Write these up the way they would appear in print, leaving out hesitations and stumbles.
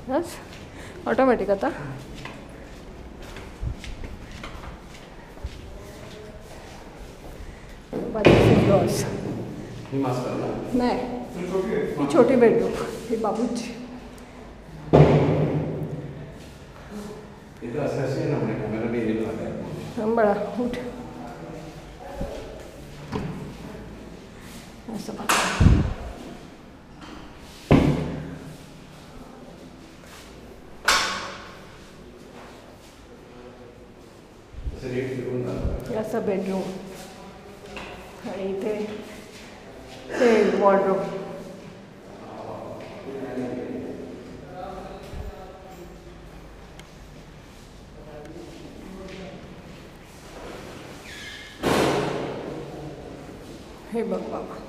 बस automatic आता ड्रॉस नाही ही छोटी बेडरूम ही बाबूची बड़ा उठ असं असं बेडरूम आणि इथे हे वॉर्डरोब हे बघ बाबा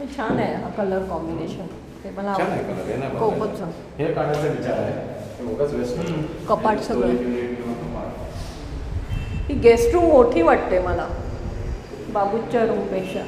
छान आहे हा कलर कॉम्बिनेशन ते मला खूपच हे काढायचा विचार आहे कपाट सगळं ही गेस्ट रूम मोठी वाटते मला बाबूच्या रूमपेक्षा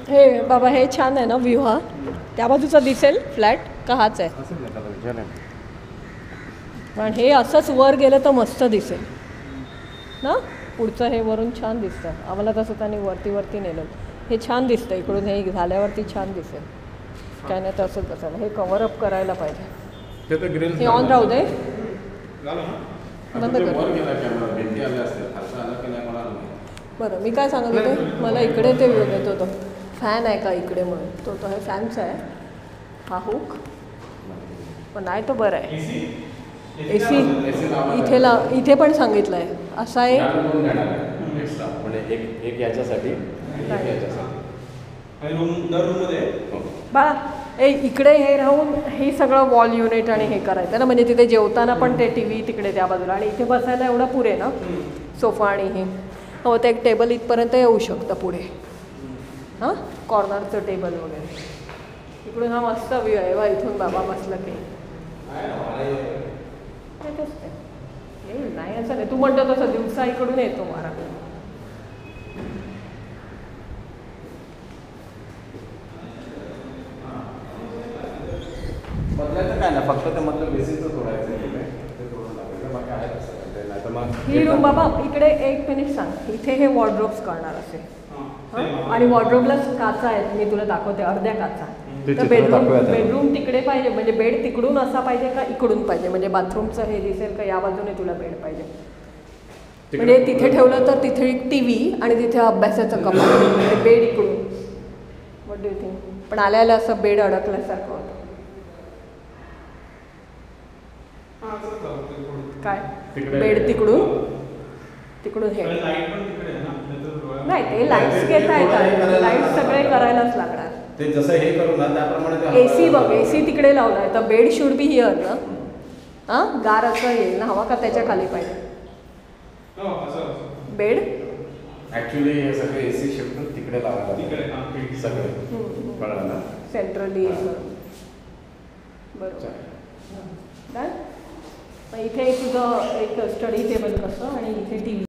हे बाबा हे छान आहे ना व्ह्यू हा त्या बाजूचा दिसेल फ्लॅट का हाच आहे पण हे असंच वर गेलं तर मस्त दिसेल ना पुढचं हे वरून छान दिसतं आम्हाला तसं त्यांनी वरती नेलं हे छान दिसतं इकडून हे झाल्यावरती छान दिसेल काय नाही तसंच बसायला हे कव्हर अप करायला पाहिजे हे ऑन राहू दे बंद कर बरं मी काय सांगत होते मला इकडे ते येत होतं फॅन आहे का इकडे म्हणून तो हे फॅनचा आहे हा हुक पण नाही तो बरं आहे AC इथे पण सांगितलं आहे असा एक याच्यासाठी बाळा इकडे हे राहून हे सगळं वॉल युनिट आणि हे करायचं ना म्हणजे तिथे जेवताना पण ते TV तिकडे त्या बाजूला आणि इथे बसायला एवढं पुरे ना सोफा आणि हे हो ते एक टेबल इथपर्यंत येऊ शकतं पुढे हां कॉर्नरचं टेबल वगैरे इकडून हा मस्त व्ह्यू आहे वा इथून बाबा बसलं की येईल नाही असं नाही, तू म्हणतो तसं दिवसा इकडून येतो वारा. बदलायचं काय नाही, फक्त ते मधलं बेसिकच सोडायचं आहे ते सोडून टाकायचं, बाकी आहे तसं ते नाही तर मग ही रूम बाबा इकडे एक मिनिट सांग, इथे हे वॉर्डरोब्स करणार असे आणि वॉर्डरोबला काचा आहेत, मी तुला दाखवते अर्ध्या काचा. तर बेडरूम तिकडे पाहिजे, म्हणजे बेड तिकडून असा पाहिजे का इकडून पाहिजे, म्हणजे बाथरूमचं हे दिसेल का या बाजूने तुला बेड पाहिजे. म्हणजे तिथे ठेवलं तर तिथे एक टीव्ही आणि तिथे अभ्यासाचं कपाट, म्हणजे बेड इकडून. What do you think? पण आल्याला असं बेड अडकल्यासारखं होतं. काय बेड तिकडून हे नाही, ते लाईट्स घेता येतात, लाईट्स सगळे करायलाच लागणार. ते जसं हे करू ना त्याप्रमाणे एसी बघ, एसी तिकडे लावलाय तर बेड शुड बी हिअर ना. हां गार असं येईल ना हवा, का त्याच्या खाली पाहिजे बेड? ऍक्च्युली हे सगळे एसी शिफ्ट तिकडे लावायला सगळे कळलं ना, सेंट्रली बरोबर. काय इथे तुझं एक स्टडी टेबल कसं आणि इथे टी व्ही.